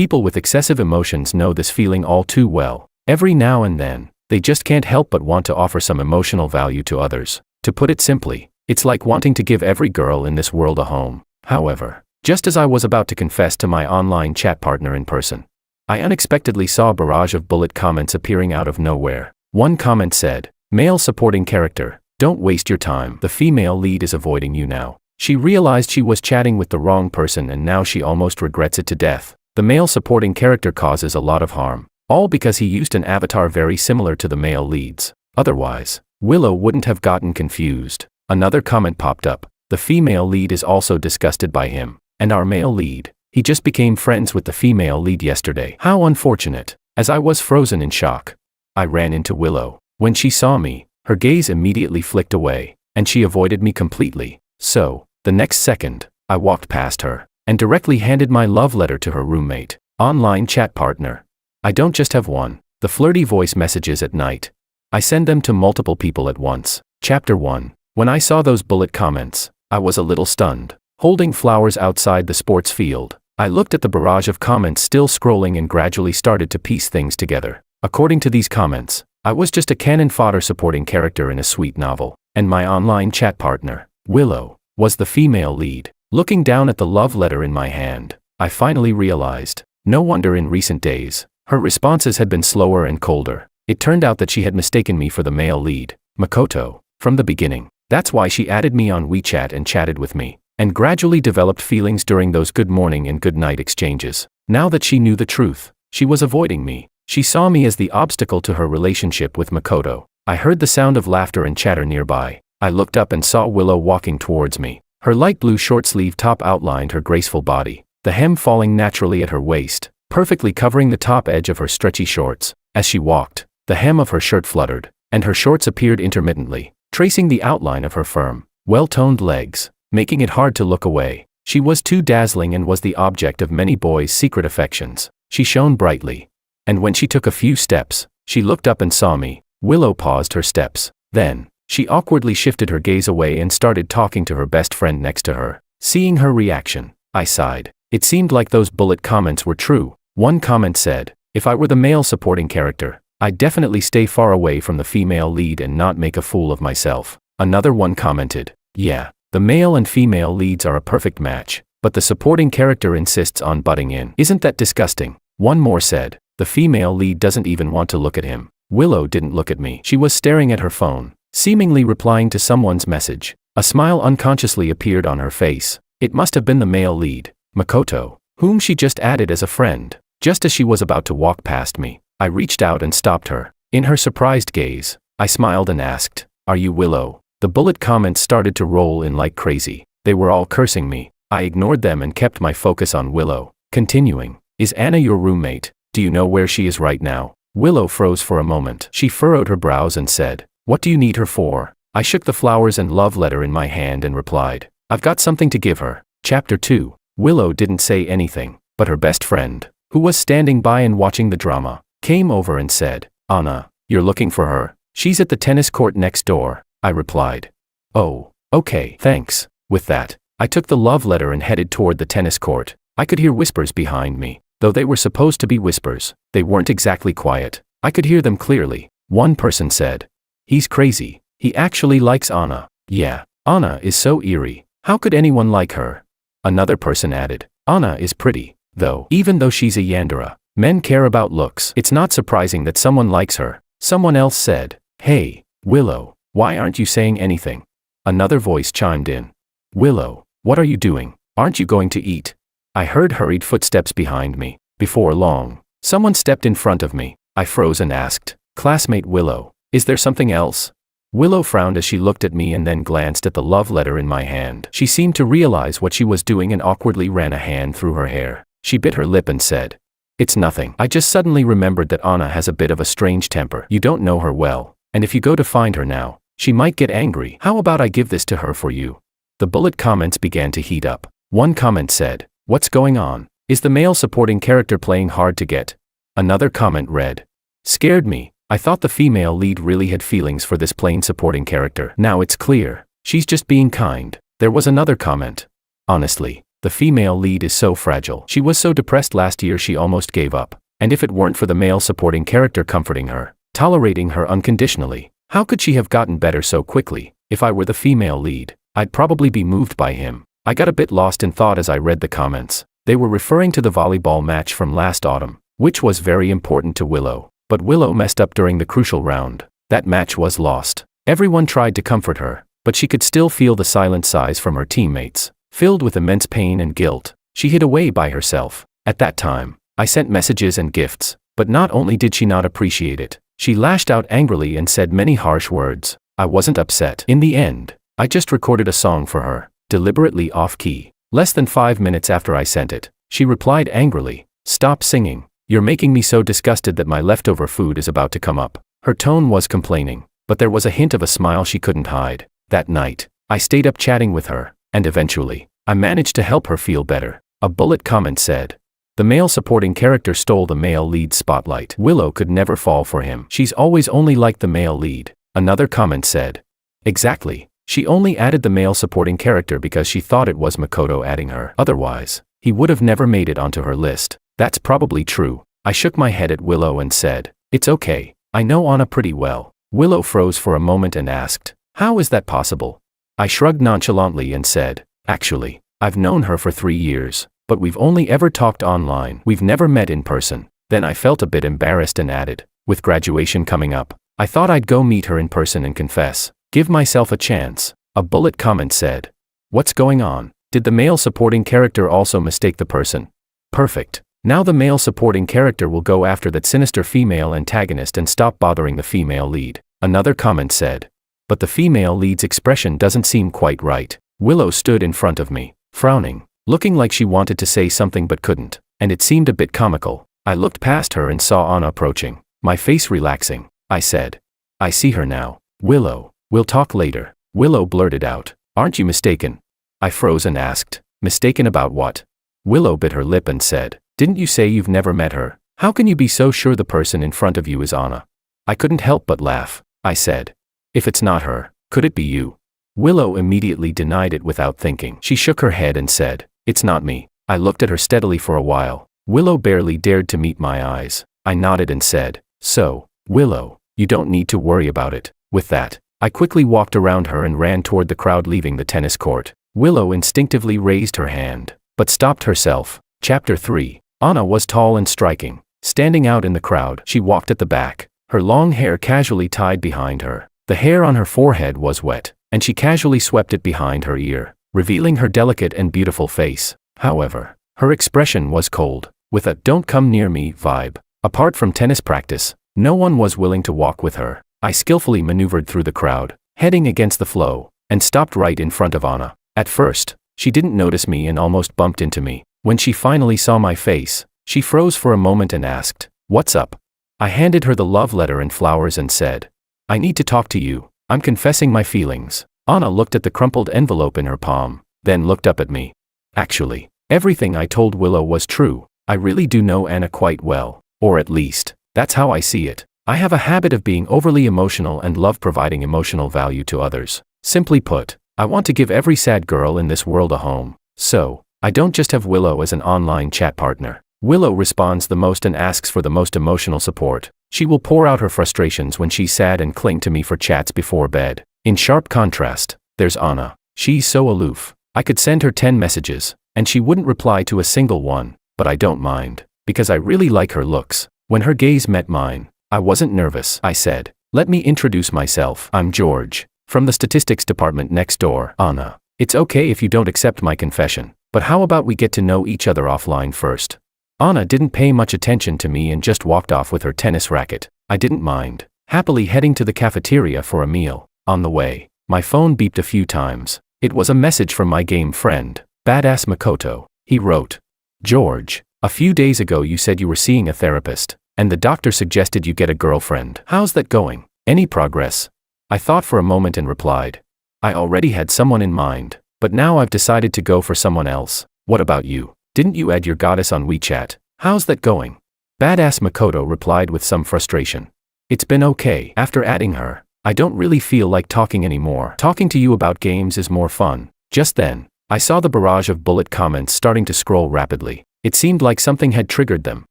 People with excessive emotions know this feeling all too well. Every now and then, they just can't help but want to offer some emotional value to others. To put it simply, it's like wanting to give every girl in this world a home. However, just as I was about to confess to my online chat partner in person, I unexpectedly saw a barrage of bullet comments appearing out of nowhere. One comment said, "Male supporting character, don't waste your time. The female lead is avoiding you now. She realized she was chatting with the wrong person and now she almost regrets it to death. The male supporting character causes a lot of harm, all because he used an avatar very similar to the male leads. Otherwise, Willow wouldn't have gotten confused." Another comment popped up. "The female lead is also disgusted by him. And our male lead, he just became friends with the female lead yesterday. How unfortunate." As I was frozen in shock, I ran into Willow. When she saw me, her gaze immediately flicked away, and she avoided me completely. So, the next second, I walked past her, and directly handed my love letter to her roommate, online chat partner. I don't just have one. The flirty voice messages at night. I send them to multiple people at once. Chapter 1. When I saw those bullet comments, I was a little stunned. Holding flowers outside the sports field, I looked at the barrage of comments still scrolling and gradually started to piece things together. According to these comments, I was just a cannon fodder supporting character in a sweet novel, and my online chat partner, Willow, was the female lead. Looking down at the love letter in my hand, I finally realized, no wonder in recent days, her responses had been slower and colder. It turned out that she had mistaken me for the male lead, Makoto, from the beginning. That's why she added me on WeChat and chatted with me, and gradually developed feelings during those good morning and good night exchanges. Now that she knew the truth, she was avoiding me. She saw me as the obstacle to her relationship with Makoto. I heard the sound of laughter and chatter nearby. I looked up and saw Willow walking towards me. Her light blue short-sleeve top outlined her graceful body, the hem falling naturally at her waist, perfectly covering the top edge of her stretchy shorts. As she walked, the hem of her shirt fluttered, and her shorts appeared intermittently, tracing the outline of her firm, well-toned legs, making it hard to look away. She was too dazzling and was the object of many boys' secret affections. She shone brightly. And when she took a few steps, she looked up and saw me. Willow paused her steps. Then, she awkwardly shifted her gaze away and started talking to her best friend next to her. Seeing her reaction, I sighed. It seemed like those bullet comments were true. One comment said, "If I were the male supporting character, I'd definitely stay far away from the female lead and not make a fool of myself." Another one commented, "Yeah, the male and female leads are a perfect match, but the supporting character insists on butting in. Isn't that disgusting?" One more said, "The female lead doesn't even want to look at him." Willow didn't look at me. She was staring at her phone, seemingly replying to someone's message. A smile unconsciously appeared on her face. It must have been the male lead, Makoto, whom she just added as a friend. Just as she was about to walk past me, I reached out and stopped her. In her surprised gaze, I smiled and asked, "Are you Willow?" The bullet comments started to roll in like crazy. They were all cursing me. I ignored them and kept my focus on Willow, continuing, "Is Anna your roommate? Do you know where she is right now?" Willow froze for a moment. She furrowed her brows and said, "What do you need her for?" I shook the flowers and love letter in my hand and replied, "I've got something to give her." Chapter 2. Willow didn't say anything, but her best friend, who was standing by and watching the drama, came over and said, "Anna, you're looking for her? She's at the tennis court next door." I replied, "Oh, okay, thanks." With that, I took the love letter and headed toward the tennis court. I could hear whispers behind me. Though they were supposed to be whispers, they weren't exactly quiet. I could hear them clearly. One person said, "He's crazy. He actually likes Anna." "Yeah, Anna is so eerie. How could anyone like her?" Another person added, "Anna is pretty, though. Even though she's a yandere, men care about looks. It's not surprising that someone likes her." Someone else said, "Hey, Willow, why aren't you saying anything?" Another voice chimed in, "Willow, what are you doing? Aren't you going to eat?" I heard hurried footsteps behind me. Before long, someone stepped in front of me. I froze and asked, "Classmate Willow, is there something else?" Willow frowned as she looked at me and then glanced at the love letter in my hand. She seemed to realize what she was doing and awkwardly ran a hand through her hair. She bit her lip and said, "It's nothing. I just suddenly remembered that Anna has a bit of a strange temper. You don't know her well, and if you go to find her now, she might get angry. How about I give this to her for you?" The bullet comments began to heat up. One comment said, "What's going on? Is the male supporting character playing hard to get?" Another comment read, "Scared me. I thought the female lead really had feelings for this plain supporting character. Now it's clear. She's just being kind." There was another comment. "Honestly, The female lead is so fragile. She was so depressed last year she almost gave up. And if it weren't for the male supporting character comforting her, tolerating her unconditionally, how could she have gotten better so quickly? If I were the female lead, I'd probably be moved by him. I got a bit lost in thought as I read the comments. They were referring to the volleyball match from last autumn, which was very important to Willow. But Willow messed up during the crucial round. That match was lost. Everyone tried to comfort her, but she could still feel the silent sighs from her teammates. Filled with immense pain and guilt, she hid away by herself. At that time, I sent messages and gifts, but not only did she not appreciate it, she lashed out angrily and said many harsh words. I wasn't upset. In the end, I just recorded a song for her, deliberately off-key. Less than 5 minutes after I sent it, she replied angrily, "Stop singing. You're making me so disgusted that my leftover food is about to come up." Her tone was complaining, but there was a hint of a smile she couldn't hide. That night, I stayed up chatting with her, and eventually, I managed to help her feel better. A bullet comment said, "The male supporting character stole the male lead spotlight. Willow could never fall for him. She's always only liked the male lead." Another comment said, "Exactly. She only added the male supporting character because she thought it was Makoto adding her. Otherwise, he would have never made it onto her list." That's probably true. I shook my head at Willow and said, "It's okay. I know Anna pretty well." Willow froze for a moment and asked, "How is that possible?" I shrugged nonchalantly and said, "Actually, I've known her for 3 years, but we've only ever talked online. We've never met in person." Then I felt a bit embarrassed and added, "With graduation coming up, I thought I'd go meet her in person and confess. Give myself a chance." A bullet comment said, "What's going on? Did the male supporting character also mistake the person?" Perfect. Now the male supporting character will go after that sinister female antagonist and stop bothering the female lead. Another comment said, "But the female lead's expression doesn't seem quite right." Willow stood in front of me, frowning, looking like she wanted to say something but couldn't, and it seemed a bit comical. I looked past her and saw Anna approaching, my face relaxing. I said, "I see her now. Willow, we'll talk later." Willow blurted out, "Aren't you mistaken?" I froze and asked, "Mistaken about what?" Willow bit her lip and said, "Didn't you say you've never met her? How can you be so sure the person in front of you is Anna?" I couldn't help but laugh. I said, "If it's not her, could it be you?" Willow immediately denied it without thinking. She shook her head and said, "It's not me." I looked at her steadily for a while. Willow barely dared to meet my eyes. I nodded and said, "So, Willow, you don't need to worry about it." With that, I quickly walked around her and ran toward the crowd leaving the tennis court. Willow instinctively raised her hand, but stopped herself. Chapter 3. Anna was tall and striking. Standing out in the crowd, she walked at the back, her long hair casually tied behind her. The hair on her forehead was wet, and she casually swept it behind her ear, revealing her delicate and beautiful face. However, her expression was cold, with a "don't come near me" vibe. Apart from tennis practice, no one was willing to walk with her. I skillfully maneuvered through the crowd, heading against the flow, and stopped right in front of Anna. At first, she didn't notice me and almost bumped into me. When she finally saw my face, she froze for a moment and asked, "What's up?" I handed her the love letter and flowers and said, "I need to talk to you. I'm confessing my feelings." Anna looked at the crumpled envelope in her palm, then looked up at me. Actually, everything I told Willow was true. I really do know Anna quite well, or at least, that's how I see it. I have a habit of being overly emotional and love providing emotional value to others. Simply put, I want to give every sad girl in this world a home. So, I don't just have Willow as an online chat partner. Willow responds the most and asks for the most emotional support. She will pour out her frustrations when she's sad and cling to me for chats before bed. In sharp contrast, there's Anna. She's so aloof. I could send her 10 messages, and she wouldn't reply to a single one, but I don't mind, because I really like her looks. When her gaze met mine, I wasn't nervous. I said, "Let me introduce myself. I'm George, from the statistics department next door." "Anna, it's okay if you don't accept my confession, but how about we get to know each other offline first?" Anna didn't pay much attention to me and just walked off with her tennis racket. I didn't mind, happily heading to the cafeteria for a meal. On the way, my phone beeped a few times. It was a message from my game friend, Badass Makoto. He wrote, "George, a few days ago you said you were seeing a therapist, and the doctor suggested you get a girlfriend. How's that going? Any progress?" I thought for a moment and replied, "I already had someone in mind, but now I've decided to go for someone else. What about you? Didn't you add your goddess on WeChat? How's that going?" Badass Makoto replied with some frustration, "It's been okay. After adding her, I don't really feel like talking anymore. Talking to you about games is more fun." Just then, I saw the barrage of bullet comments starting to scroll rapidly. It seemed like something had triggered them.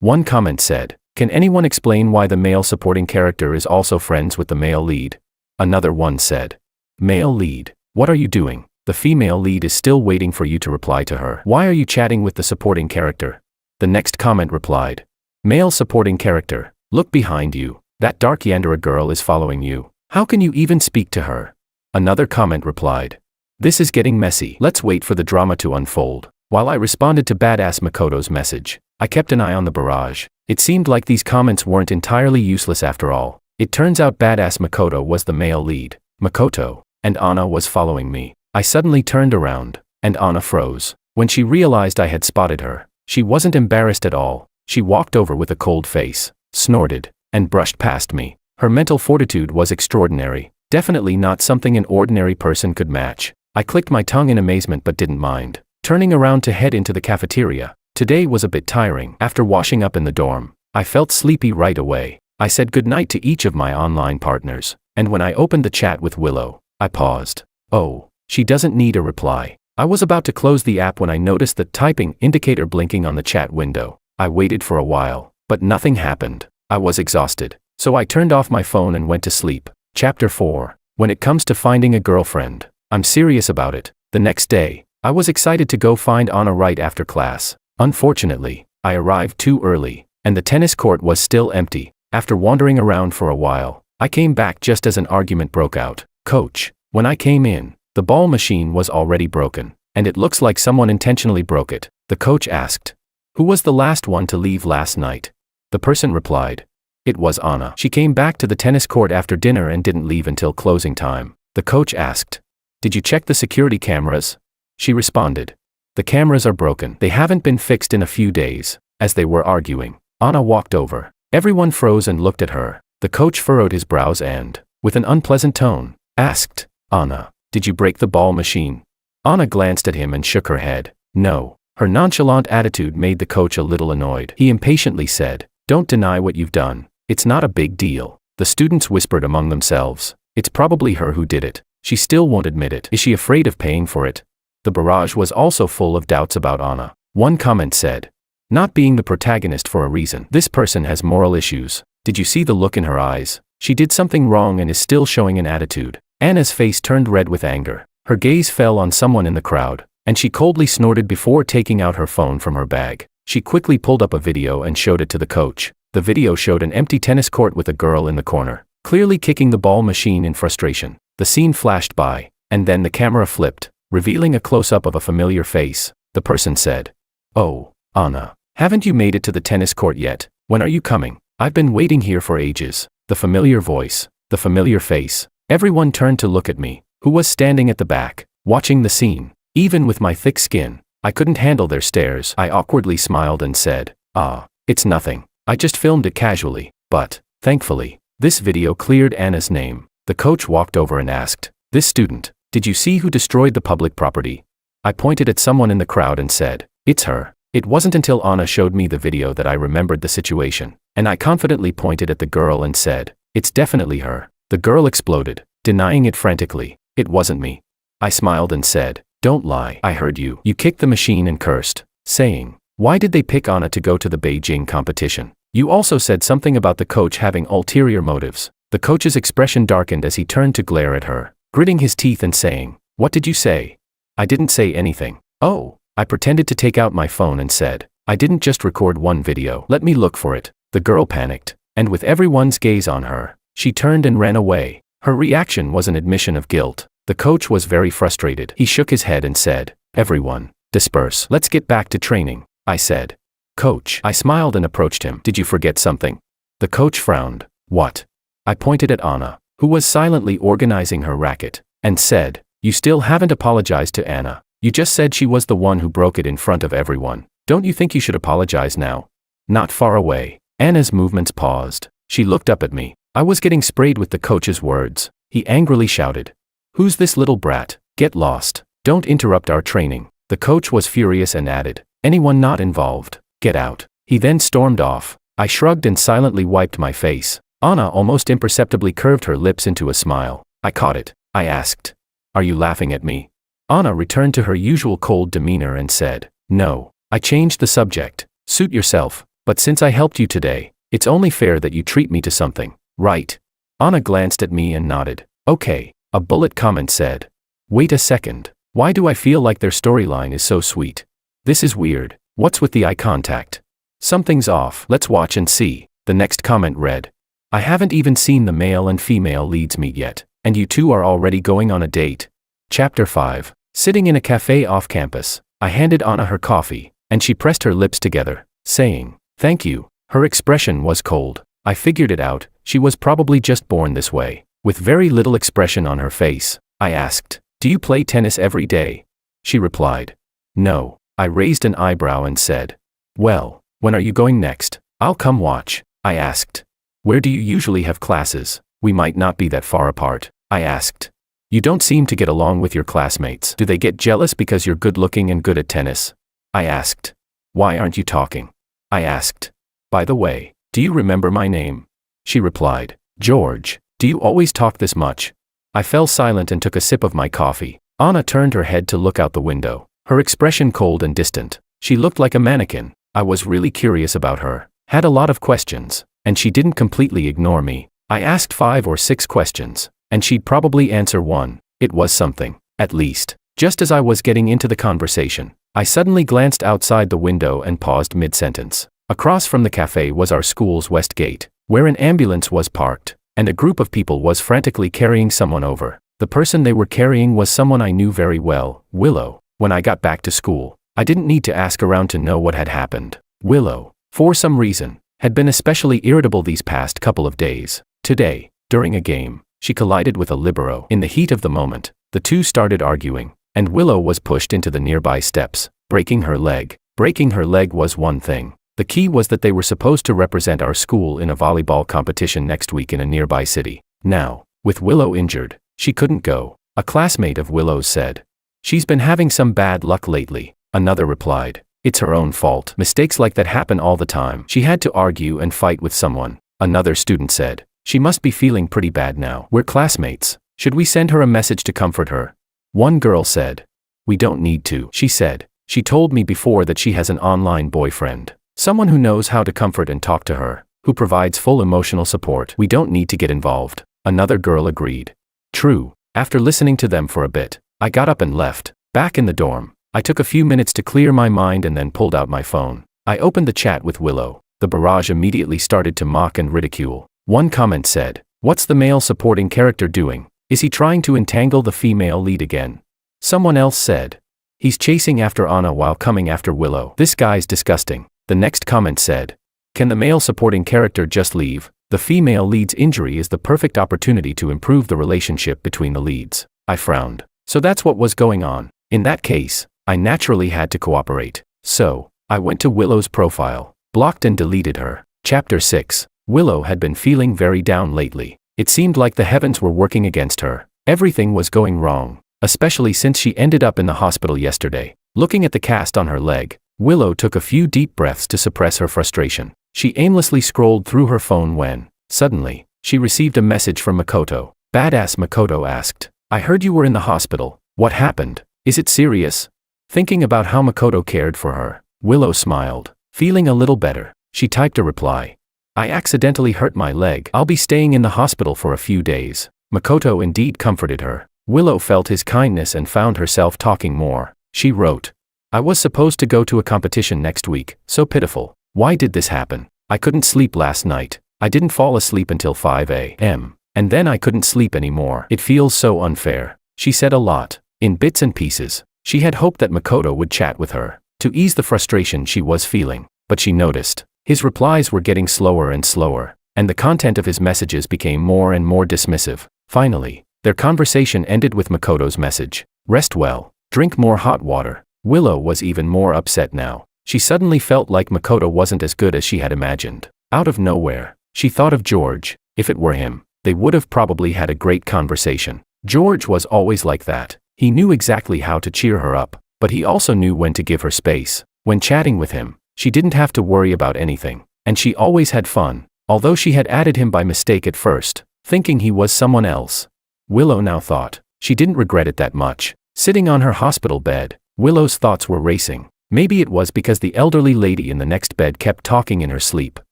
One comment said, "Can anyone explain why the male supporting character is also friends with the male lead?" Another one said, "Male lead, what are you doing? The female lead is still waiting for you to reply to her. Why are you chatting with the supporting character?" The next comment replied, "Male supporting character, look behind you. That dark Yandere girl is following you. How can you even speak to her?" Another comment replied, "This is getting messy. Let's wait for the drama to unfold." While I responded to Badass Makoto's message, I kept an eye on the barrage. It seemed like these comments weren't entirely useless after all. It turns out Badass Makoto was the male lead, Makoto, and Anna was following me. I suddenly turned around, and Anna froze. When she realized I had spotted her, she wasn't embarrassed at all. She walked over with a cold face, snorted, and brushed past me. Her mental fortitude was extraordinary, definitely not something an ordinary person could match. I clicked my tongue in amazement but didn't mind, turning around to head into the cafeteria. Today was a bit tiring. After washing up in the dorm, I felt sleepy right away. I said goodnight to each of my online partners, and when I opened the chat with Willow, I paused. Oh, she doesn't need a reply. I was about to close the app when I noticed the typing indicator blinking on the chat window. I waited for a while, but nothing happened. I was exhausted, so I turned off my phone and went to sleep. Chapter 4. When it comes to finding a girlfriend, I'm serious about it. The next day, I was excited to go find Anna right after class. Unfortunately, I arrived too early, and the tennis court was still empty. After wandering around for a while, I came back just as an argument broke out. "Coach, when I came in, the ball machine was already broken, and it looks like someone intentionally broke it." The coach asked, "Who was the last one to leave last night?" The person replied, "It was Anna. She came back to the tennis court after dinner and didn't leave until closing time." The coach asked, "Did you check the security cameras?" She responded, "The cameras are broken. They haven't been fixed in a few days." As they were arguing, Anna walked over. Everyone froze and looked at her. The coach furrowed his brows and, with an unpleasant tone, asked, "Anna, did you break the ball machine?" Anna glanced at him and shook her head. "No." Her nonchalant attitude made the coach a little annoyed. He impatiently said, "Don't deny what you've done. It's not a big deal." The students whispered among themselves, "It's probably her who did it. She still won't admit it. Is she afraid of paying for it?" The barrage was also full of doubts about Anna. One comment said, "Not being the protagonist for a reason. This person has moral issues. Did you see the look in her eyes? She did something wrong and is still showing an attitude." Anna's face turned red with anger. Her gaze fell on someone in the crowd, and she coldly snorted before taking out her phone from her bag. She quickly pulled up a video and showed it to the coach. The video showed an empty tennis court with a girl in the corner, clearly kicking the ball machine in frustration. The scene flashed by, and then the camera flipped, revealing a close-up of a familiar face. The person said, "Oh, Anna, haven't you made it to the tennis court yet? When are you coming? I've been waiting here for ages." The familiar voice, the familiar face. Everyone turned to look at me, who was standing at the back, watching the scene. Even with my thick skin, I couldn't handle their stares. I awkwardly smiled and said, "Ah, it's nothing. I just filmed it casually." But, thankfully, this video cleared Anna's name. The coach walked over and asked, "This student, did you see who destroyed the public property?" I pointed at someone in the crowd and said, "It's her." It wasn't until Anna showed me the video that I remembered the situation, and I confidently pointed at the girl and said, "It's definitely her." The girl exploded, denying it frantically. "It wasn't me." I smiled and said, "Don't lie. I heard you. You kicked the machine and cursed, saying, 'Why did they pick Anna to go to the Beijing competition?' You also said something about the coach having ulterior motives." The coach's expression darkened as he turned to glare at her, gritting his teeth and saying, "What did you say?" I didn't say anything. "Oh." I pretended to take out my phone and said, "I didn't just record one video. Let me look for it." The girl panicked, and with everyone's gaze on her, she turned and ran away. Her reaction was an admission of guilt. The coach was very frustrated. He shook his head and said, "Everyone, disperse. Let's get back to training." I said, "Coach." I smiled and approached him. "Did you forget something?" The coach frowned. "What?" I pointed at Anna, who was silently organizing her racket, and said, "You still haven't apologized to Anna. You just said she was the one who broke it in front of everyone. Don't you think you should apologize now?" Not far away, Anna's movements paused. She looked up at me. I was getting sprayed with the coach's words. He angrily shouted, "Who's this little brat? Get lost. Don't interrupt our training." The coach was furious and added, "Anyone not involved, get out." He then stormed off. I shrugged and silently wiped my face. Anna almost imperceptibly curved her lips into a smile. I caught it. I asked, "Are you laughing at me?" Anna returned to her usual cold demeanor and said, "No." I changed the subject. "Suit yourself, but since I helped you today, it's only fair that you treat me to something, right?" Anna glanced at me and nodded. "Okay," a bullet comment said. "Wait a second. Why do I feel like their storyline is so sweet? This is weird. What's with the eye contact? Something's off. Let's watch and see." The next comment read, "I haven't even seen the male and female leads meet yet, and you two are already going on a date." Chapter 5. Sitting in a cafe off campus, I handed Anna her coffee, and she pressed her lips together, saying, "Thank you." Her expression was cold. I figured it out, she was probably just born this way, with very little expression on her face. I asked, "Do you play tennis every day?" She replied, "No." I raised an eyebrow and said, "Well, when are you going next?" "I'll come watch." I asked, "Where do you usually have classes? We might not be that far apart." I asked, "You don't seem to get along with your classmates. Do they get jealous because you're good looking and good at tennis?" I asked, "Why aren't you talking?" I asked, "By the way, do you remember my name?" She replied, "George." "Do you always talk this much?" I fell silent and took a sip of my coffee. Anna turned her head to look out the window, her expression cold and distant. She looked like a mannequin. I was really curious about her, had a lot of questions, and she didn't completely ignore me. I asked 5 or 6 questions, and she'd probably answer one. It was something, at least. Just as I was getting into the conversation, I suddenly glanced outside the window and paused mid-sentence. Across from the cafe was our school's west gate, where an ambulance was parked, and a group of people was frantically carrying someone over. The person they were carrying was someone I knew very well, Willow. When I got back to school, I didn't need to ask around to know what had happened. Willow, for some reason, had been especially irritable these past couple of days. Today, during a game, she collided with a libero. In the heat of the moment, the two started arguing, and Willow was pushed into the nearby steps, breaking her leg. Breaking her leg was one thing. The key was that they were supposed to represent our school in a volleyball competition next week in a nearby city. Now, with Willow injured, she couldn't go. A classmate of Willow's said, "She's been having some bad luck lately." Another replied, "It's her own fault. Mistakes like that happen all the time. She had to argue and fight with someone." Another student said, "She must be feeling pretty bad now. We're classmates. Should we send her a message to comfort her?" One girl said, "We don't need to." She said, "She told me before that she has an online boyfriend. Someone who knows how to comfort and talk to her, who provides full emotional support. We don't need to get involved." Another girl agreed. True. After listening to them for a bit, I got up and left. Back in the dorm, I took a few minutes to clear my mind and then pulled out my phone. I opened the chat with Willow. The barrage immediately started to mock and ridicule. One comment said, "What's the male supporting character doing? Is he trying to entangle the female lead again?" Someone else said, "He's chasing after Anna while coming after Willow. This guy's disgusting." The next comment said, "Can the male supporting character just leave? The female lead's injury is the perfect opportunity to improve the relationship between the leads." I frowned. So that's what was going on. In that case, I naturally had to cooperate. So, I went to Willow's profile, blocked and deleted her. Chapter 6. Willow had been feeling very down lately. It seemed like the heavens were working against her. Everything was going wrong, especially since she ended up in the hospital yesterday. Looking at the cast on her leg, Willow took a few deep breaths to suppress her frustration. She aimlessly scrolled through her phone when, suddenly, she received a message from Makoto. Badass Makoto asked, "I heard you were in the hospital. What happened? Is it serious?" Thinking about how Makoto cared for her, Willow smiled. Feeling a little better, she typed a reply. "I accidentally hurt my leg. I'll be staying in the hospital for a few days." Makoto indeed comforted her. Willow felt his kindness and found herself talking more. She wrote, "I was supposed to go to a competition next week. So pitiful. Why did this happen? I couldn't sleep last night. I didn't fall asleep until 5 a.m. And then I couldn't sleep anymore. It feels so unfair." She said a lot, in bits and pieces. She had hoped that Makoto would chat with her, to ease the frustration she was feeling, but she noticed, his replies were getting slower and slower, and the content of his messages became more and more dismissive. Finally, their conversation ended with Makoto's message, "Rest well, drink more hot water." Willow was even more upset now. She suddenly felt like Makoto wasn't as good as she had imagined. Out of nowhere, she thought of George. If it were him, they would have probably had a great conversation. George was always like that. He knew exactly how to cheer her up, but he also knew when to give her space. When chatting with him, she didn't have to worry about anything, and she always had fun, although she had added him by mistake at first, thinking he was someone else. Willow now thought, she didn't regret it that much. Sitting on her hospital bed, Willow's thoughts were racing. Maybe it was because the elderly lady in the next bed kept talking in her sleep,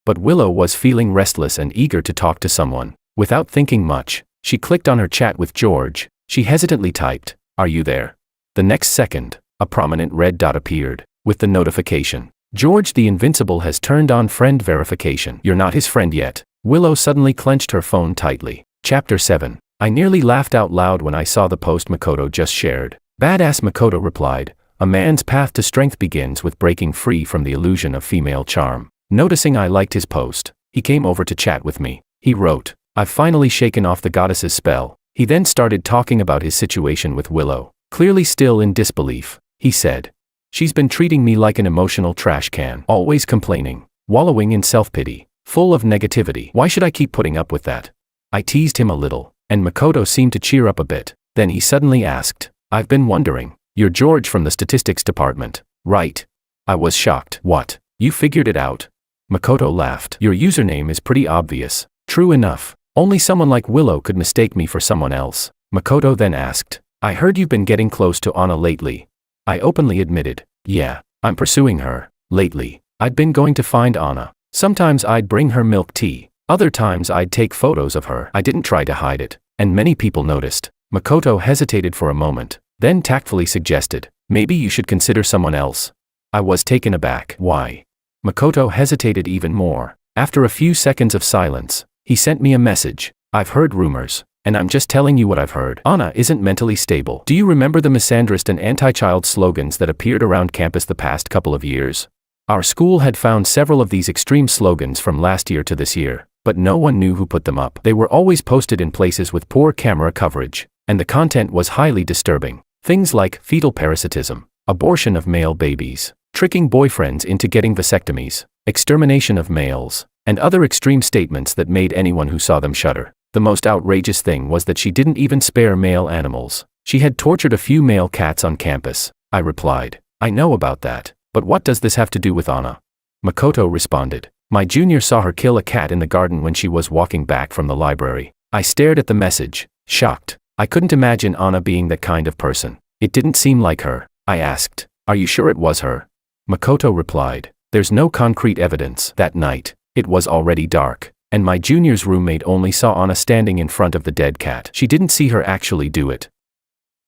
but Willow was feeling restless and eager to talk to someone. Without thinking much, she clicked on her chat with George. She hesitantly typed, "Are you there?" The next second, a prominent red dot appeared, with the notification, "George the Invincible has turned on friend verification. You're not his friend yet." Willow suddenly clenched her phone tightly. Chapter 7. I nearly laughed out loud when I saw the post Makoto just shared. Badass Makoto replied, "A man's path to strength begins with breaking free from the illusion of female charm." Noticing I liked his post, he came over to chat with me. He wrote, "I've finally shaken off the goddess's spell." He then started talking about his situation with Willow. Clearly still in disbelief, he said, "She's been treating me like an emotional trash can, always complaining, wallowing in self-pity, full of negativity. Why should I keep putting up with that?" I teased him a little, and Makoto seemed to cheer up a bit. Then he suddenly asked, "I've been wondering, you're George from the statistics department, right?" I was shocked. "What? You figured it out?" Makoto laughed. "Your username is pretty obvious." "True enough. Only someone like Willow could mistake me for someone else." Makoto then asked, "I heard you've been getting close to Anna lately." I openly admitted, "Yeah, I'm pursuing her. Lately, I'd been going to find Anna. Sometimes I'd bring her milk tea. Other times I'd take photos of her. I didn't try to hide it, and many people noticed." Makoto hesitated for a moment, then tactfully suggested, "Maybe you should consider someone else." I was taken aback. "Why?" Makoto hesitated even more. After a few seconds of silence, he sent me a message. "I've heard rumors, and I'm just telling you what I've heard. Anna isn't mentally stable. Do you remember the misandrist and anti-child slogans that appeared around campus the past couple of years? Our school had found several of these extreme slogans from last year to this year, but no one knew who put them up. They were always posted in places with poor camera coverage, and the content was highly disturbing. Things like fetal parasitism, abortion of male babies, tricking boyfriends into getting vasectomies, extermination of males, and other extreme statements that made anyone who saw them shudder. The most outrageous thing was that she didn't even spare male animals. She had tortured a few male cats on campus." I replied, "I know about that, but what does this have to do with Anna?" Makoto responded, "My junior saw her kill a cat in the garden when she was walking back from the library." I stared at the message, shocked. I couldn't imagine Anna being that kind of person. It didn't seem like her. I asked, "Are you sure it was her?" Makoto replied, "There's no concrete evidence." That night, it was already dark, and my junior's roommate only saw Anna standing in front of the dead cat. She didn't see her actually do it.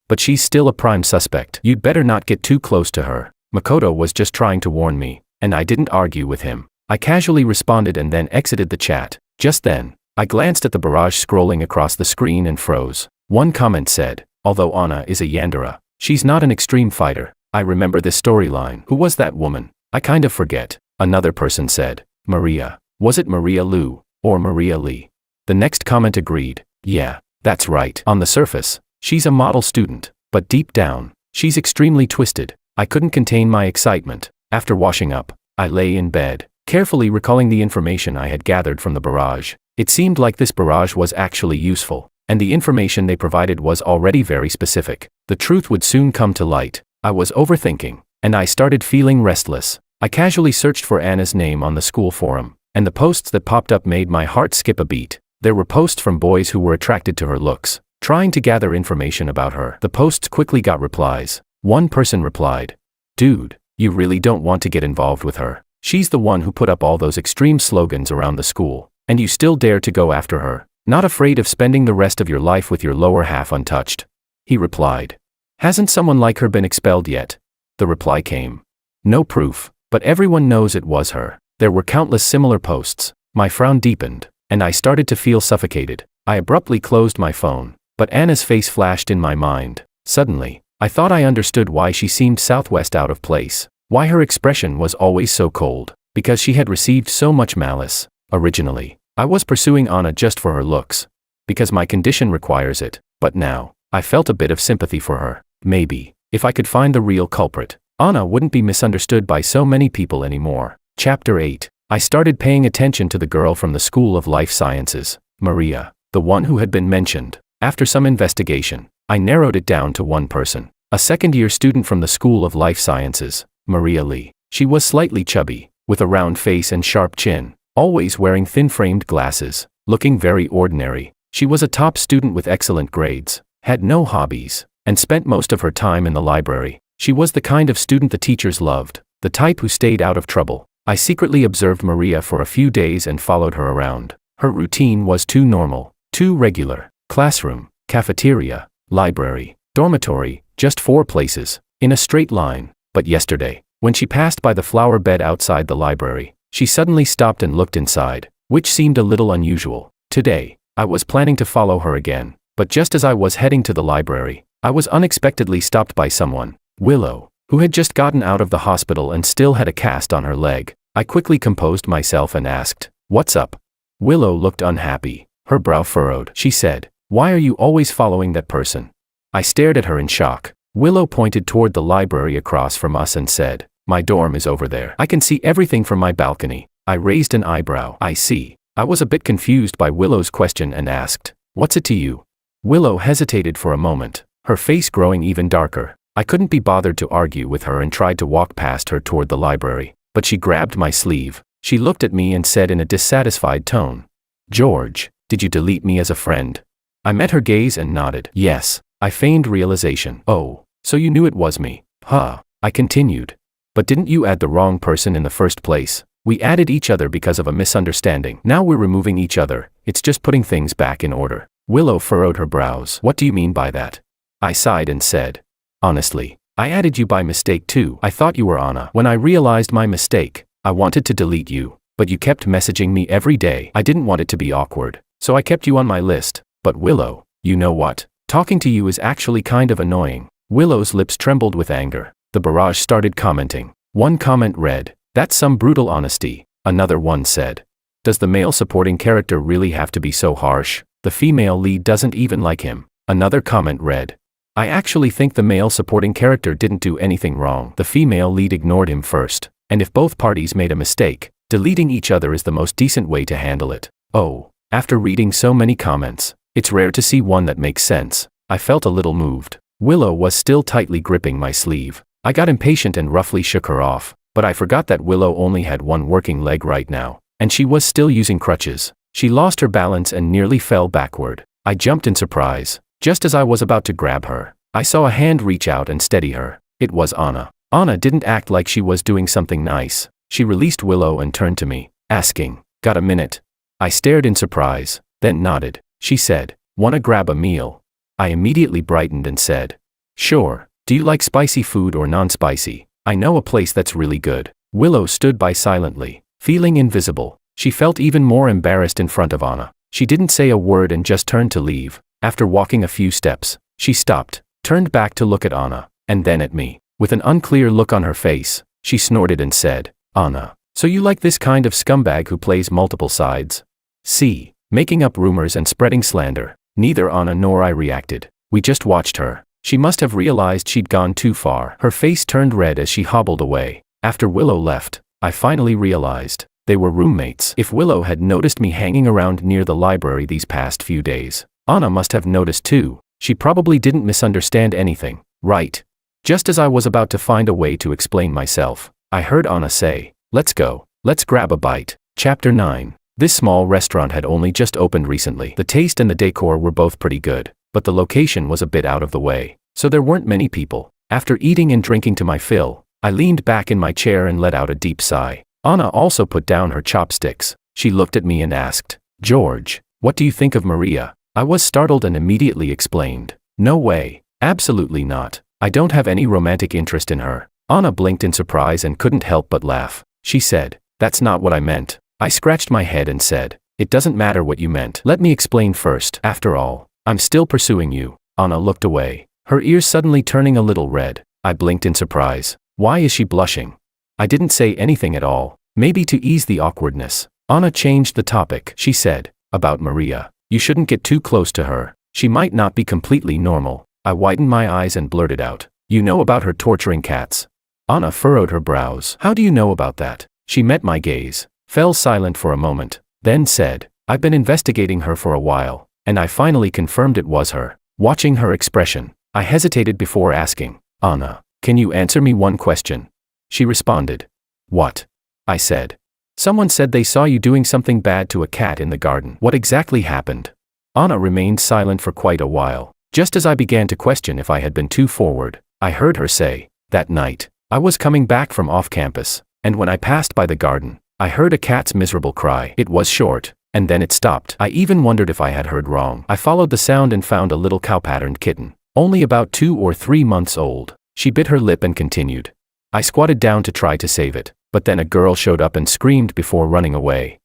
"But she's still a prime suspect. You'd better not get too close to her." Makoto was just trying to warn me, and I didn't argue with him. I casually responded and then exited the chat. Just then, I glanced at the barrage scrolling across the screen and froze. One comment said, "Although Anna is a yandere, she's not an extreme fighter." I remember this storyline. Who was that woman? I kind of forget. Another person said, "Maria. Was it Maria Liu, or Maria Lee?" The next comment agreed, "Yeah, that's right. On the surface, she's a model student, but deep down, she's extremely twisted." I couldn't contain my excitement. After washing up, I lay in bed, carefully recalling the information I had gathered from the barrage. It seemed like this barrage was actually useful, and the information they provided was already very specific. The truth would soon come to light. I was overthinking, and I started feeling restless. I casually searched for Anna's name on the school forum, and the posts that popped up made my heart skip a beat. There were posts from boys who were attracted to her looks, trying to gather information about her. The posts quickly got replies. One person replied, "Dude, you really don't want to get involved with her. She's the one who put up all those extreme slogans around the school, and you still dare to go after her, not afraid of spending the rest of your life with your lower half untouched." He replied, "Hasn't someone like her been expelled yet?" The reply came, "No proof, but everyone knows it was her." There were countless similar posts. My frown deepened, and I started to feel suffocated. I abruptly closed my phone, but Anna's face flashed in my mind. Suddenly, I thought I understood why she seemed southwest out of place, why her expression was always so cold, because she had received so much malice. Originally, I was pursuing Anna just for her looks, because my condition requires it, but now, I felt a bit of sympathy for her. Maybe, if I could find the real culprit, Anna wouldn't be misunderstood by so many people anymore. Chapter 8. I started paying attention to the girl from the School of Life Sciences, Maria, the one who had been mentioned. After some investigation, I narrowed it down to one person, a second-year student from the School of Life Sciences, Maria Lee. She was slightly chubby, with a round face and sharp chin, always wearing thin-framed glasses, looking very ordinary. She was a top student with excellent grades, had no hobbies, and spent most of her time in the library. She was the kind of student the teachers loved, the type who stayed out of trouble. I secretly observed Maria for a few days and followed her around. Her routine was too normal, too regular. Classroom, cafeteria, library, dormitory, just 4 places, in a straight line. But yesterday, when she passed by the flower bed outside the library, she suddenly stopped and looked inside, which seemed a little unusual. Today, I was planning to follow her again, but just as I was heading to the library, I was unexpectedly stopped by someone, Willow, who had just gotten out of the hospital and still had a cast on her leg. I quickly composed myself and asked, "What's up?" Willow looked unhappy, her brow furrowed. She said, "Why are you always following that person?" I stared at her in shock. Willow pointed toward the library across from us and said, "My dorm is over there. I can see everything from my balcony." I raised an eyebrow. "I see." I was a bit confused by Willow's question and asked, "What's it to you?" Willow hesitated for a moment, her face growing even darker. I couldn't be bothered to argue with her and tried to walk past her toward the library, but she grabbed my sleeve. She looked at me and said in a dissatisfied tone, "George, did you delete me as a friend?" I met her gaze and nodded. "Yes." I feigned realization. "Oh, so you knew it was me, huh?" I continued. "But didn't you add the wrong person in the first place? We added each other because of a misunderstanding. Now we're removing each other. It's just putting things back in order." Willow furrowed her brows. "What do you mean by that?" I sighed and said, "Honestly, I added you by mistake too. I thought you were Anna. When I realized my mistake, I wanted to delete you, but you kept messaging me every day. I didn't want it to be awkward, so I kept you on my list. But Willow, you know what? Talking to you is actually kind of annoying." Willow's lips trembled with anger. The barrage started commenting. One comment read, "That's some brutal honesty." Another one said, "Does the male supporting character really have to be so harsh? The female lead doesn't even like him." Another comment read, "I actually think the male supporting character didn't do anything wrong. The female lead ignored him first, and if both parties made a mistake, deleting each other is the most decent way to handle it." Oh, after reading so many comments, it's rare to see one that makes sense. I felt a little moved. Willow was still tightly gripping my sleeve. I got impatient and roughly shook her off, but I forgot that Willow only had one working leg right now, and she was still using crutches. She lost her balance and nearly fell backward. I jumped in surprise. Just as I was about to grab her, I saw a hand reach out and steady her. It was Anna. Anna didn't act like she was doing something nice. She released Willow and turned to me, asking, "Got a minute?" I stared in surprise, then nodded. She said, "Wanna grab a meal?" I immediately brightened and said, "Sure. Do you like spicy food or non-spicy? I know a place that's really good." Willow stood by silently, feeling invisible. She felt even more embarrassed in front of Anna. She didn't say a word and just turned to leave. After walking a few steps, she stopped, turned back to look at Anna, and then at me. With an unclear look on her face, she snorted and said, "Anna, so you like this kind of scumbag who plays multiple sides? See, making up rumors and spreading slander." Neither Anna nor I reacted. We just watched her. She must have realized she'd gone too far. Her face turned red as she hobbled away. After Willow left, I finally realized they were roommates. If Willow had noticed me hanging around near the library these past few days, Anna must have noticed too. She probably didn't misunderstand anything, right? Just as I was about to find a way to explain myself, I heard Anna say, "Let's go. Let's grab a bite." Chapter 9. This small restaurant had only just opened recently. The taste and the decor were both pretty good, but the location was a bit out of the way, so there weren't many people. After eating and drinking to my fill, I leaned back in my chair and let out a deep sigh. Anna also put down her chopsticks. She looked at me and asked, "George, what do you think of Maria?" I was startled and immediately explained, "No way. Absolutely not. I don't have any romantic interest in her." Anna blinked in surprise and couldn't help but laugh. She said, "That's not what I meant." I scratched my head and said, "It doesn't matter what you meant. Let me explain first. After all, I'm still pursuing you." Anna looked away, her ears suddenly turning a little red. I blinked in surprise. Why is she blushing? I didn't say anything at all, maybe to ease the awkwardness. Anna changed the topic. She said, "About Maria. You shouldn't get too close to her. She might not be completely normal." I widened my eyes and blurted out, "You know about her torturing cats?" Anna furrowed her brows. "How do you know about that?" She met my gaze, fell silent for a moment, then said, "I've been investigating her for a while, and I finally confirmed it was her." Watching her expression, I hesitated before asking, "Anna, can you answer me one question?" She responded, "What?" I said, "Someone said they saw you doing something bad to a cat in the garden. What exactly happened?" Anna remained silent for quite a while. Just as I began to question if I had been too forward, I heard her say, "That night, I was coming back from off campus, and when I passed by the garden, I heard a cat's miserable cry. It was short, and then it stopped. I even wondered if I had heard wrong. I followed the sound and found a little cow-patterned kitten, only about 2 or 3 months old." She bit her lip and continued. "I squatted down to try to save it, but then a girl showed up and screamed before running away."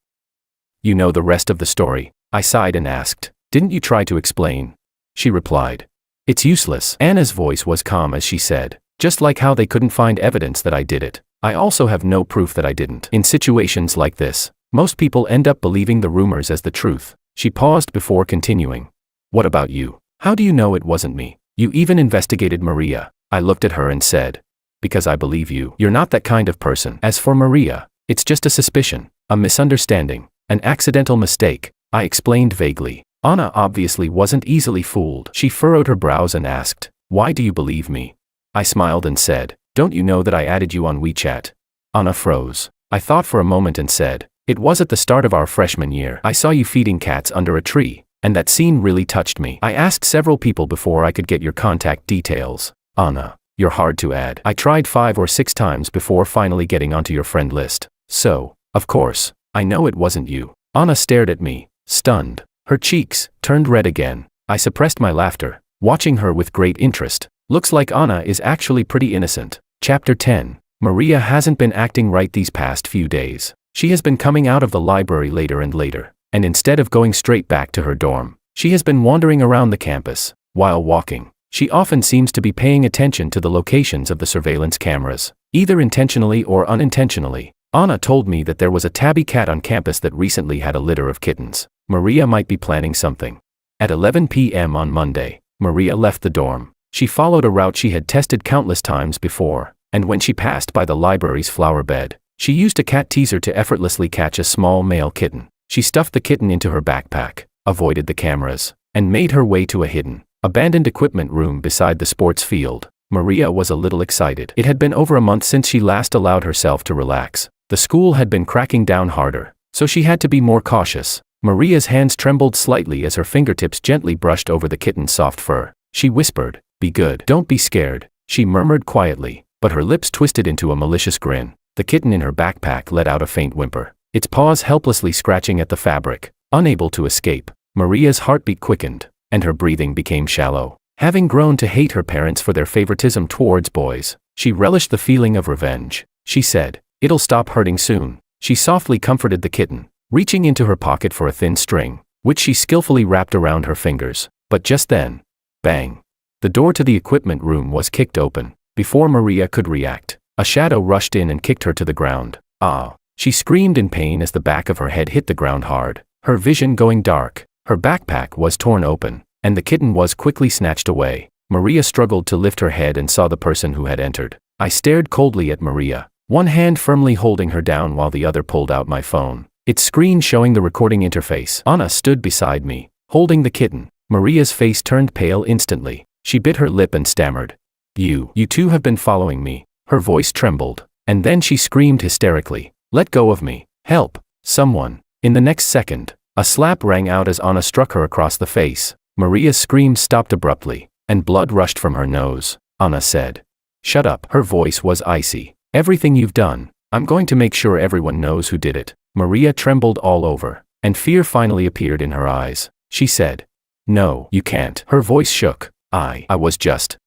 "You know the rest of the story?" I sighed and asked. "Didn't you try to explain?" She replied, "It's useless." Anna's voice was calm as she said, "Just like how they couldn't find evidence that I did it, I also have no proof that I didn't. In situations like this, most people end up believing the rumors as the truth." She paused before continuing. "What about you? How do you know it wasn't me? You even investigated Maria." I looked at her and said, "Because I believe you. You're not that kind of person. As for Maria, it's just a suspicion, a misunderstanding, an accidental mistake," I explained vaguely. Anna obviously wasn't easily fooled. She furrowed her brows and asked, "Why do you believe me?" I smiled and said, "Don't you know that I added you on WeChat?" Anna froze. I thought for a moment and said, "It was at the start of our freshman year. I saw you feeding cats under a tree, and that scene really touched me. I asked several people before I could get your contact details." "Anna, you're hard to add. I tried 5 or 6 times before finally getting onto your friend list. So, of course, I know it wasn't you." Anna stared at me, stunned. Her cheeks turned red again. I suppressed my laughter, watching her with great interest. Looks like Anna is actually pretty innocent. Chapter 10. Maria hasn't been acting right these past few days. She has been coming out of the library later and later, and instead of going straight back to her dorm, she has been wandering around the campus. While walking, she often seems to be paying attention to the locations of the surveillance cameras, either intentionally or unintentionally. Anna told me that there was a tabby cat on campus that recently had a litter of kittens. Maria might be planning something. At 11 p.m. on Monday, Maria left the dorm. She followed a route she had tested countless times before, and when she passed by the library's flower bed, she used a cat teaser to effortlessly catch a small male kitten. She stuffed the kitten into her backpack, avoided the cameras, and made her way to a hidden, abandoned equipment room beside the sports field. Maria was a little excited. It had been over a month since she last allowed herself to relax. The school had been cracking down harder, so she had to be more cautious. Maria's hands trembled slightly as her fingertips gently brushed over the kitten's soft fur. She whispered, "Be good. Don't be scared," she murmured quietly, but her lips twisted into a malicious grin. The kitten in her backpack let out a faint whimper, its paws helplessly scratching at the fabric, unable to escape. Maria's heartbeat quickened, and her breathing became shallow. Having grown to hate her parents for their favoritism towards boys, she relished the feeling of revenge. She said, "It'll stop hurting soon." She softly comforted the kitten, reaching into her pocket for a thin string, which she skillfully wrapped around her fingers. But just then, bang! The door to the equipment room was kicked open. Before Maria could react, a shadow rushed in and kicked her to the ground. "Ah!" She screamed in pain as the back of her head hit the ground hard, her vision going dark. Her backpack was torn open, and the kitten was quickly snatched away. Maria struggled to lift her head and saw the person who had entered. I stared coldly at Maria, one hand firmly holding her down while the other pulled out my phone, its screen showing the recording interface. Anna stood beside me, holding the kitten. Maria's face turned pale instantly. She bit her lip and stammered, You two have been following me." Her voice trembled, and then she screamed hysterically, "Let go of me. Help, someone." In the next second, a slap rang out as Anna struck her across the face. Maria's scream stopped abruptly, and blood rushed from her nose. Anna said, "Shut up." Her voice was icy. "Everything you've done, I'm going to make sure everyone knows who did it." Maria trembled all over, and fear finally appeared in her eyes. She said, "No, you can't." Her voice shook.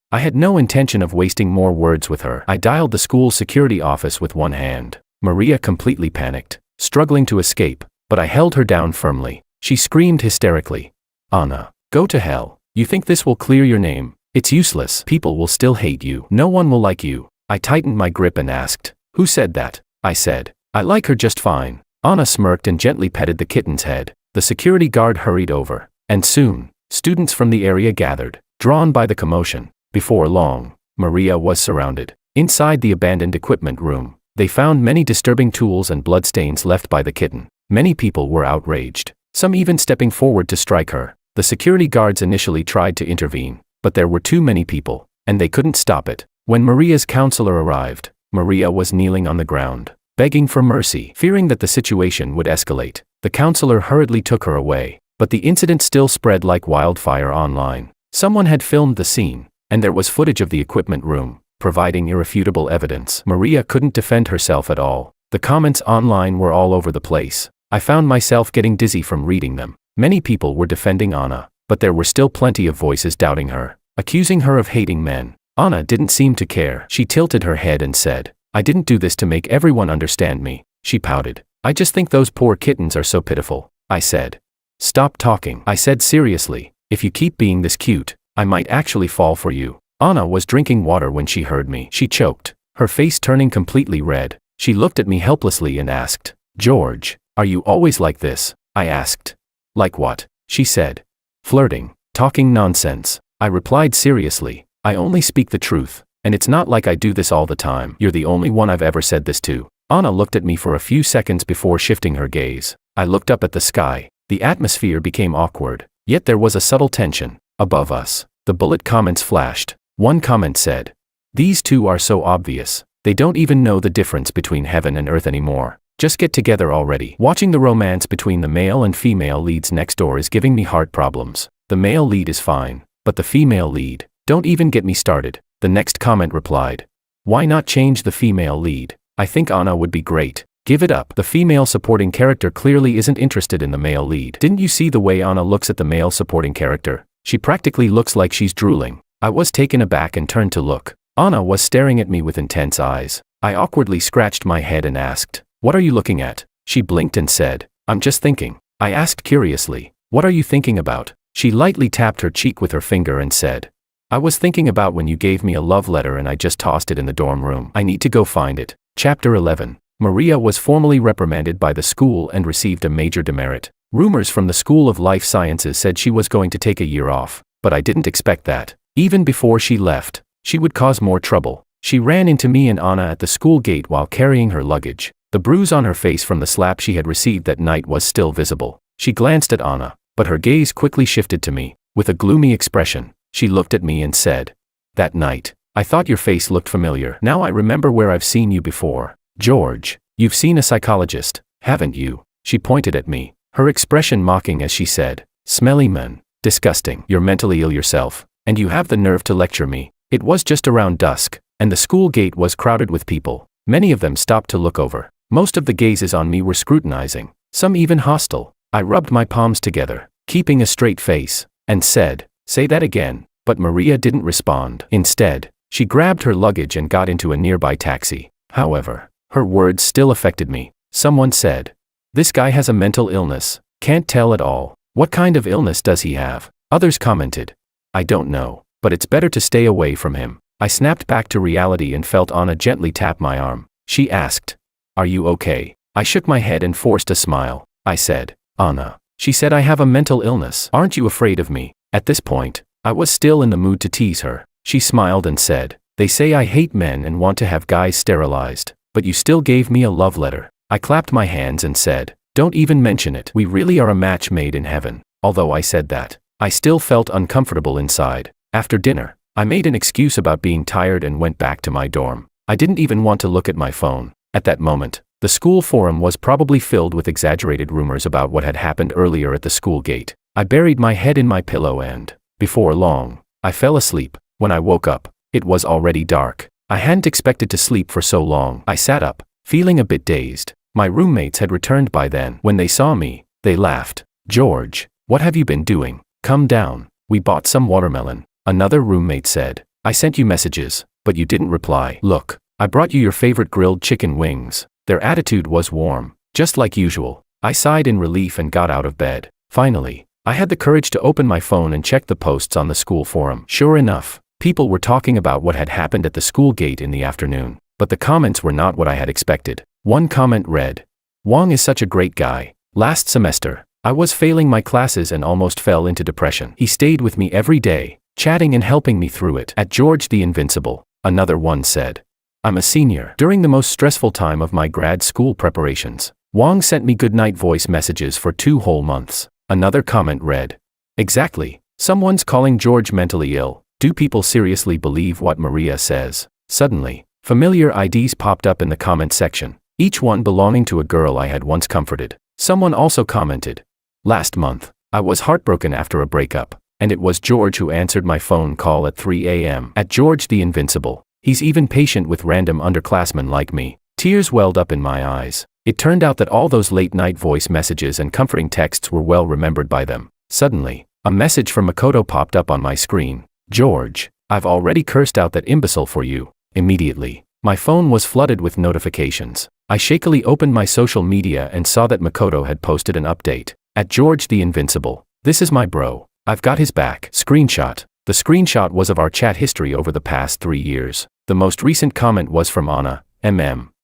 I had no intention of wasting more words with her. I dialed the school security office with one hand. Maria completely panicked, struggling to escape, but I held her down firmly. She screamed hysterically, "Anna, go to hell. You think this will clear your name? It's useless. People will still hate you. No one will like you." I tightened my grip and asked, "Who said that?" I said, "I like her just fine." Anna smirked and gently petted the kitten's head. The security guard hurried over, and soon, students from the area gathered, drawn by the commotion. Before long, Maria was surrounded. Inside the abandoned equipment room, they found many disturbing tools and bloodstains left by the kitten. Many people were outraged, some even stepping forward to strike her. The security guards initially tried to intervene, but there were too many people, and they couldn't stop it. When Maria's counselor arrived, Maria was kneeling on the ground, begging for mercy. Fearing that the situation would escalate, the counselor hurriedly took her away, but the incident still spread like wildfire online. Someone had filmed the scene, and there was footage of the equipment room, providing irrefutable evidence. Maria couldn't defend herself at all. The comments online were all over the place. I found myself getting dizzy from reading them. Many people were defending Anna, but there were still plenty of voices doubting her, accusing her of hating men. Anna didn't seem to care. She tilted her head and said, "I didn't do this to make everyone understand me." She pouted. "I just think those poor kittens are so pitiful." I said. "Stop talking," I said seriously. "If you keep being this cute, I might actually fall for you." Anna was drinking water when she heard me. She choked, her face turning completely red. She looked at me helplessly and asked, "George, are you always like this?" I asked. "Like what?" she said. "Flirting, talking nonsense." I replied seriously. "I only speak the truth, and it's not like I do this all the time. You're the only one I've ever said this to." Anna looked at me for a few seconds before shifting her gaze. I looked up at the sky. The atmosphere became awkward, yet there was a subtle tension. Above us, the bullet comments flashed. One comment said, "These two are so obvious. They don't even know the difference between heaven and earth anymore. Just get together already." Watching the romance between the male and female leads next door is giving me heart problems. The male lead is fine, but the female lead, don't even get me started. The next comment replied, "Why not change the female lead? I think Anna would be great. Give it up." The female supporting character clearly isn't interested in the male lead. "Didn't you see the way Anna looks at the male supporting character? She practically looks like she's drooling." I was taken aback and turned to look. Anna was staring at me with intense eyes. I awkwardly scratched my head and asked, "What are you looking at?" She blinked and said, "I'm just thinking." I asked curiously, "What are you thinking about?" She lightly tapped her cheek with her finger and said, "I was thinking about when you gave me a love letter and I just tossed it in the dorm room. I need to go find it." Chapter 11. Maria was formally reprimanded by the school and received a major demerit. Rumors from the School of Life Sciences said she was going to take a year off, but I didn't expect that. Even before she left, she would cause more trouble. She ran into me and Anna at the school gate while carrying her luggage. The bruise on her face from the slap she had received that night was still visible. She glanced at Anna, but her gaze quickly shifted to me. With a gloomy expression, she looked at me and said, "That night, I thought your face looked familiar. Now I remember where I've seen you before. George, you've seen a psychologist, haven't you?" She pointed at me, her expression mocking as she said, "Smelly man, disgusting. You're mentally ill yourself, and you have the nerve to lecture me." It was just around dusk, and the school gate was crowded with people. Many of them stopped to look over. Most of the gazes on me were scrutinizing, some even hostile. I rubbed my palms together, keeping a straight face, and said, "Say that again." But Maria didn't respond. Instead, she grabbed her luggage and got into a nearby taxi. However, her words still affected me. Someone said, "This guy has a mental illness. Can't tell at all. What kind of illness does he have?" Others commented, "I don't know, but it's better to stay away from him." I snapped back to reality and felt Anna gently tap my arm. She asked, "Are you okay?" I shook my head and forced a smile. I said, "Anna." She said, "I have a mental illness. Aren't you afraid of me?" At this point, I was still in the mood to tease her. She smiled and said, "They say I hate men and want to have guys sterilized, but you still gave me a love letter." I clapped my hands and said, "Don't even mention it. We really are a match made in heaven." Although I said that, I still felt uncomfortable inside. After dinner, I made an excuse about being tired and went back to my dorm. I didn't even want to look at my phone. At that moment, the school forum was probably filled with exaggerated rumors about what had happened earlier at the school gate. I buried my head in my pillow and, before long, I fell asleep. When I woke up, it was already dark. I hadn't expected to sleep for so long. I sat up, feeling a bit dazed. My roommates had returned by then. When they saw me, they laughed. "George, what have you been doing? Come down. We bought some watermelon." Another roommate said, "I sent you messages, but you didn't reply. Look, I brought you your favorite grilled chicken wings." Their attitude was warm, just like usual. I sighed in relief and got out of bed. Finally, I had the courage to open my phone and check the posts on the school forum. Sure enough, people were talking about what had happened at the school gate in the afternoon, but the comments were not what I had expected. One comment read, "Wong is such a great guy. Last semester, I was failing my classes and almost fell into depression. He stayed with me every day, chatting and helping me through it. At George the Invincible." Another one said, "I'm a senior. During the most stressful time of my grad school preparations, Wong sent me goodnight voice messages for 2 whole months." Another comment read, "Exactly. Someone's calling George mentally ill. Do people seriously believe what Maria says?" Suddenly, familiar IDs popped up in the comment section, each one belonging to a girl I had once comforted. Someone also commented, "Last month, I was heartbroken after a breakup. And it was George who answered my phone call at 3 a.m. At George the Invincible. He's even patient with random underclassmen like me. Tears welled up in my eyes. It turned out that all those late-night voice messages and comforting texts were well remembered by them. Suddenly, a message from Makoto popped up on my screen. George, I've already cursed out that imbecile for you. Immediately, my phone was flooded with notifications. I shakily opened my social media and saw that Makoto had posted an update. At George the Invincible. This is my bro. I've got his back. Screenshot. The screenshot was of our chat history over the past 3 years. The most recent comment was from Anna,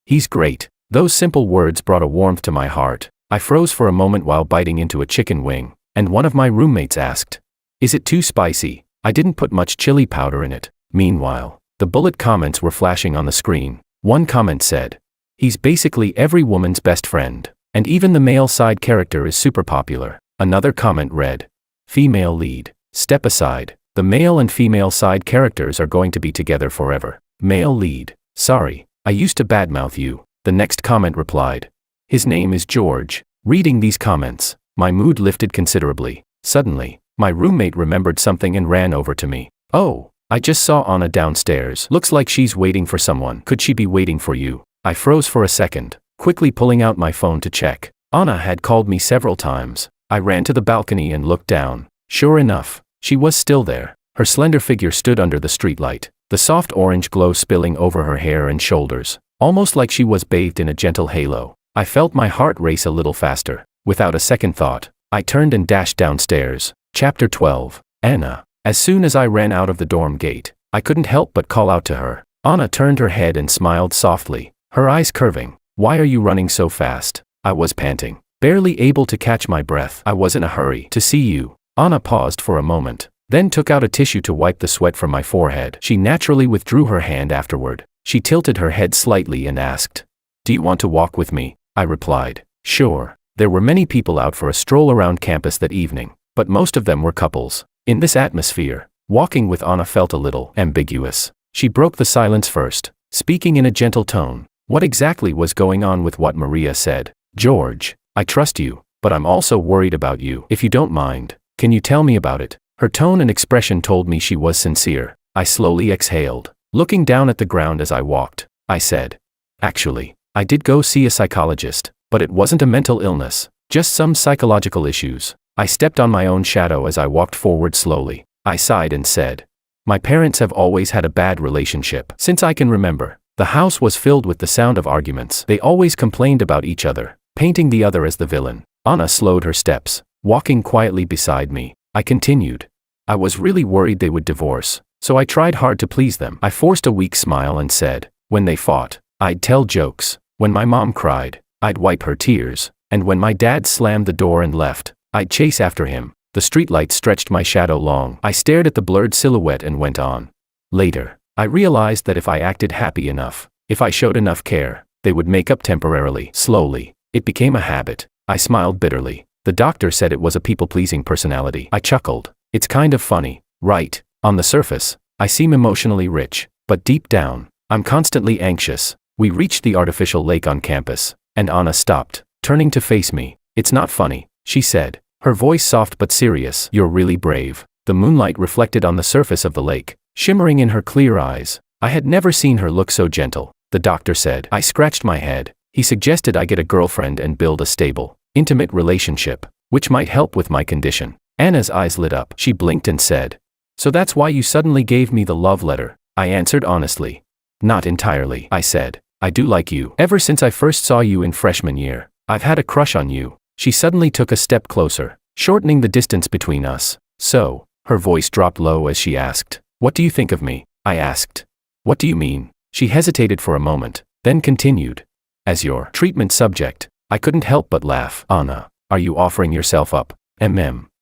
He's great. Those simple words brought a warmth to my heart. I froze for a moment while biting into a chicken wing, and one of my roommates asked, "Is it too spicy?" I didn't put much chili powder in it. Meanwhile, the bullet comments were flashing on the screen. One comment said, "He's basically every woman's best friend, and even the male side character is super popular." Another comment read, "Female lead. Step aside. The male and female side characters are going to be together forever. Male lead. Sorry, I used to badmouth you." The next comment replied, "His name is George." Reading these comments, my mood lifted considerably. Suddenly, my roommate remembered something and ran over to me. "Oh, I just saw Anna downstairs. Looks like she's waiting for someone. Could she be waiting for you?" I froze for a second, quickly pulling out my phone to check. Anna had called me several times. I ran to the balcony and looked down. Sure enough, she was still there. Her slender figure stood under the streetlight, the soft orange glow spilling over her hair and shoulders, almost like she was bathed in a gentle halo. I felt my heart race a little faster. Without a second thought, I turned and dashed downstairs. Chapter 12. Anna. As soon as I ran out of the dorm gate, I couldn't help but call out to her. Anna turned her head and smiled softly, her eyes curving. "Why are you running so fast?" I was panting, barely able to catch my breath. "I was in a hurry to see you." Anna paused for a moment, then took out a tissue to wipe the sweat from my forehead. She naturally withdrew her hand afterward. She tilted her head slightly and asked, "Do you want to walk with me?" I replied, "Sure." There were many people out for a stroll around campus that evening, but most of them were couples. In this atmosphere, walking with Anna felt a little ambiguous. She broke the silence first, speaking in a gentle tone. What exactly was going on with what Maria said? "George, I trust you, but I'm also worried about you. If you don't mind, can you tell me about it?" Her tone and expression told me she was sincere. I slowly exhaled, looking down at the ground as I walked. I said, "Actually, I did go see a psychologist, but it wasn't a mental illness, just some psychological issues." I stepped on my own shadow as I walked forward slowly. I sighed and said, "My parents have always had a bad relationship. Since I can remember, the house was filled with the sound of arguments. They always complained about each other, painting the other as the villain." Anna slowed her steps, walking quietly beside me. I continued, "I was really worried they would divorce, so I tried hard to please them. I forced a weak smile and said, when they fought, I'd tell jokes. When my mom cried, I'd wipe her tears. And when my dad slammed the door and left, I'd chase after him." The streetlight stretched my shadow long. I stared at the blurred silhouette and went on. Later, I realized that if I acted happy enough, if I showed enough care, they would make up temporarily. Slowly, it became a habit. I smiled bitterly. The doctor said it was a people-pleasing personality. I chuckled. It's kind of funny, right? On the surface, I seem emotionally rich, but deep down, I'm constantly anxious. We reached the artificial lake on campus, and Anna stopped, turning to face me. "It's not funny," she said, her voice soft but serious. "You're really brave." The moonlight reflected on the surface of the lake, shimmering in her clear eyes. I had never seen her look so gentle. "The doctor said." I scratched my head. "He suggested I get a girlfriend and build a stable, intimate relationship, which might help with my condition." Anna's eyes lit up. She blinked and said, "So that's why you suddenly gave me the love letter?" I answered honestly. "Not entirely," I said. "I do like you. Ever since I first saw you in freshman year, I've had a crush on you." She suddenly took a step closer, shortening the distance between us. "So," her voice dropped low as she asked, "what do you think of me?" I asked. "What do you mean?" She hesitated for a moment, then continued, "As your treatment subject." I couldn't help but laugh. "Anna, are you offering yourself up?"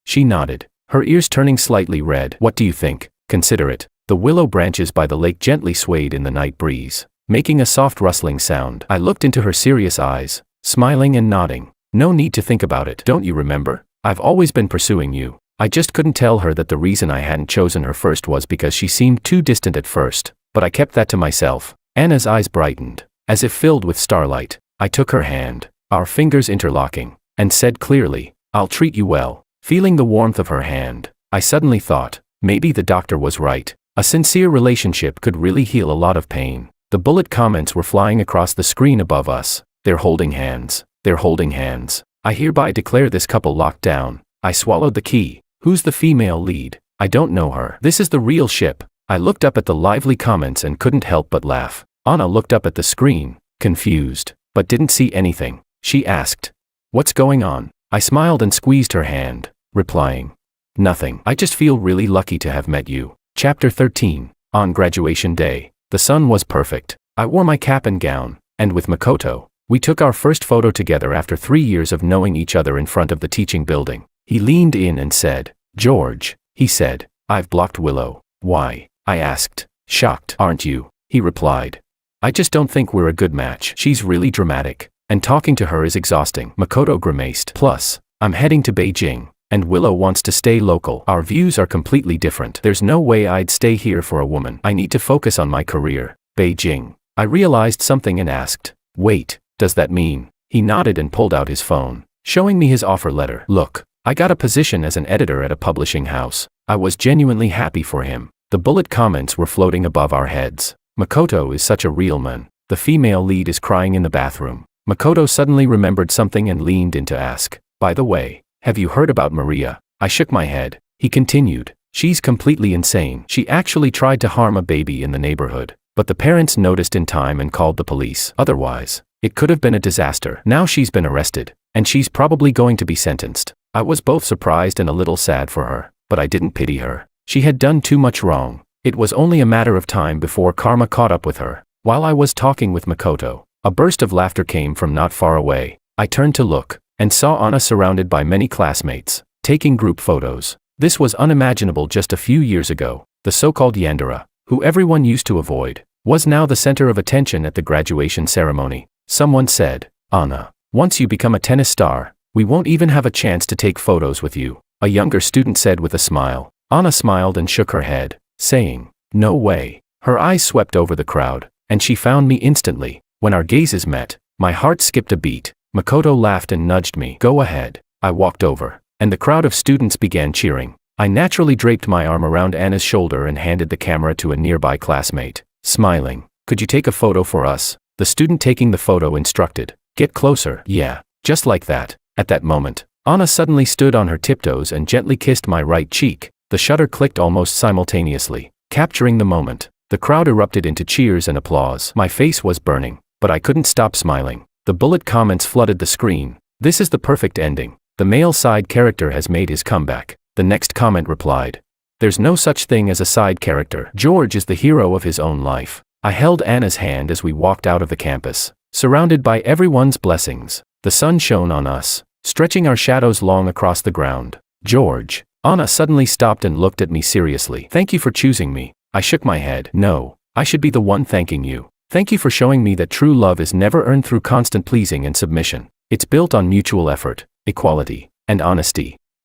She nodded, her ears turning slightly red. "What do you think? Consider it." The willow branches by the lake gently swayed in the night breeze, making a soft rustling sound. I looked into her serious eyes, smiling and nodding. "No need to think about it. Don't you remember? I've always been pursuing you." I just couldn't tell her that the reason I hadn't chosen her first was because she seemed too distant at first, but I kept that to myself. Anna's eyes brightened, as if filled with starlight. I took her hand, our fingers interlocking, and said clearly, "I'll treat you well." Feeling the warmth of her hand, I suddenly thought, maybe the doctor was right. A sincere relationship could really heal a lot of pain. The bullet comments were flying across the screen above us. They're holding hands. They're holding hands. I hereby declare this couple locked down. I swallowed the key. Who's the female lead? I don't know her. This is the real ship. I looked up at the lively comments and couldn't help but laugh. Anna looked up at the screen, confused, but didn't see anything. She asked, "What's going on?" I smiled and squeezed her hand, replying, "Nothing. I just feel really lucky to have met you." Chapter 13. On graduation day, the sun was perfect. I wore my cap and gown, and with Makoto, we took our first photo together after 3 years of knowing each other in front of the teaching building. He leaned in and said, "George," he said, "I've blocked Willow." "Why?" I asked, shocked. "Aren't you?" he replied. "I just don't think we're a good match. She's really dramatic, and talking to her is exhausting." Makoto grimaced. "Plus, I'm heading to Beijing, and Willow wants to stay local. Our views are completely different. There's no way I'd stay here for a woman. I need to focus on my career." Beijing. I realized something and asked, "Wait, does that mean?" He nodded and pulled out his phone, showing me his offer letter. "Look, I got a position as an editor at a publishing house." I was genuinely happy for him. The bullet comments were floating above our heads. "Makoto is such a real man." The female lead is crying in the bathroom. Makoto suddenly remembered something and leaned in to ask, "By the way, have you heard about Maria?" I shook my head. He continued, "She's completely insane. She actually tried to harm a baby in the neighborhood, but the parents noticed in time and called the police. Otherwise, it could have been a disaster. Now she's been arrested, and she's probably going to be sentenced." I was both surprised and a little sad for her, but I didn't pity her. She had done too much wrong. It was only a matter of time before karma caught up with her. While I was talking with Makoto, a burst of laughter came from not far away. I turned to look, and saw Anna surrounded by many classmates, taking group photos. This was unimaginable just a few years ago. The so-called Yandere, who everyone used to avoid, was now the center of attention at the graduation ceremony. Someone said, "Anna, once you become a tennis star, we won't even have a chance to take photos with you," a younger student said with a smile. Anna smiled and shook her head, saying, "No way." Her eyes swept over the crowd, and she found me instantly. When our gazes met, my heart skipped a beat. Makoto laughed and nudged me. "Go ahead." I walked over, and the crowd of students began cheering. I naturally draped my arm around Anna's shoulder and handed the camera to a nearby classmate, smiling. "Could you take a photo for us?" The student taking the photo instructed. "Get closer." "Yeah, just like that." At that moment, Anna suddenly stood on her tiptoes and gently kissed my right cheek. The shutter clicked almost simultaneously, capturing the moment. The crowd erupted into cheers and applause. My face was burning, but I couldn't stop smiling. The bullet comments flooded the screen. "This is the perfect ending. The male side character has made his comeback." The next comment replied, "There's no such thing as a side character. George is the hero of his own life." I held Anna's hand as we walked out of the campus, surrounded by everyone's blessings. The sun shone on us, stretching our shadows long across the ground. "George." Anna suddenly stopped and looked at me seriously. "Thank you for choosing me." I shook my head. "No, I should be the one thanking you. Thank you for showing me that true love is never earned through constant pleasing and submission. It's built on mutual effort, equality, and honesty."